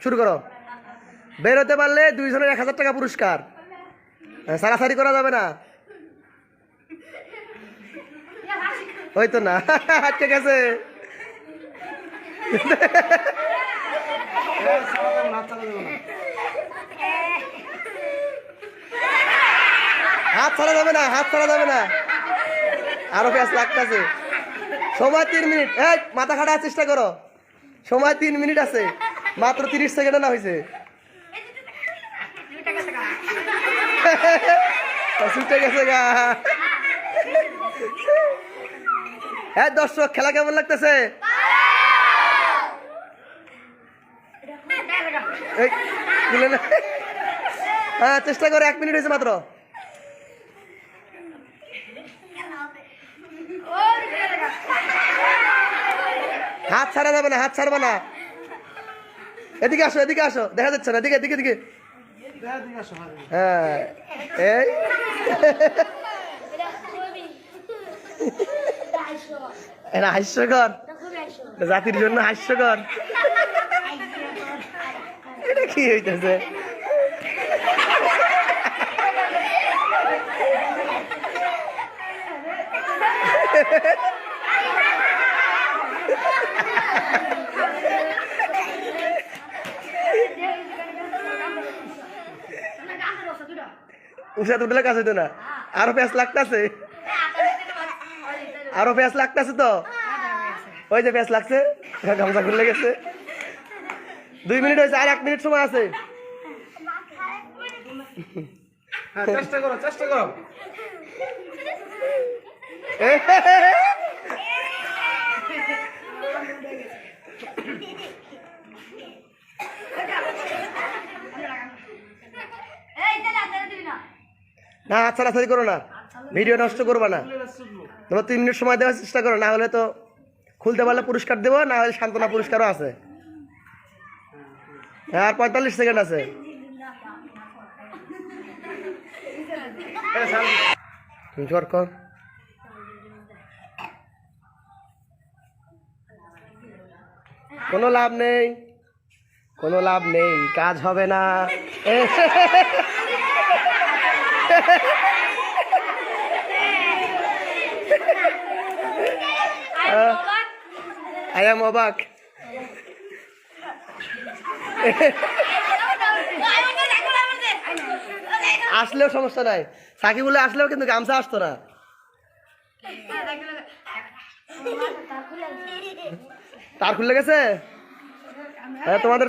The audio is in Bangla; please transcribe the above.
শুরু করো। বের হতে পারলে 2 জনের 1000 টাকা পুরস্কার। সারাসারি করা যাবে না। ওই তো না, ঠিক আছে। হাত ছাড়া যাবে না, হাত ছাড়া যাবে না। আরো পেঁয়াজ লাগতেছে। সময় 3 মিনিট। এই মাথা খাটার চেষ্টা করো। সময় 3 মিনিট আছে, মাত্র 30 সেকেন্ড না হয়েছে। ছুটে গেছে গা। হ্যাঁ দর্শক, খেলা কেমন লাগতেছে? হ্যাঁ চেষ্টা করে, 1 মিনিট হয়েছে মাত্র। হাত ছাড়া যাবে না, হাত ছাড়বা না। এদিকে আসো, এদিকে আসো, দেখা যাচ্ছে না। এদিকে এদিকে এদিকে। হ্যাঁ এই এটা হাস্যকর, জাতির জন্য হাস্যকর। এটা কি হইতেছে? উষা তুটলে কাজ হইতো না। আরো পেঁয়াজ লাগতেছে, আরো পেঁয়াজ লাগতেছে তো। ওই যে পেঁয়াজ লাগছে, গামছা খুলে গেছে। 2 মিনিট হয়েছে, আর 1 মিনিট সময় আছে। চেষ্টা করো, চেষ্টা করো। না হাত ছাড়াছাড়ি করো না, ভিডিও নষ্ট করবা না। তোমার 3 মিনিট সময় দেওয়ার চেষ্টা করো, না হলে তো খুলতে পারলে পুরস্কার দেবো, না হলে সান্ত্বনা পুরস্কারও আছে। আর 45 সেকেন্ড আছে। কোনো লাভ নেই, কোনো লাভ নেই, কাজ হবে না। I am অবাক। আসলেও সমস্যা নাই, সাকিবুল্লাহ আসলেও কিন্তু গামছা আসতো না। তার খুলে গেছে তোমাদের।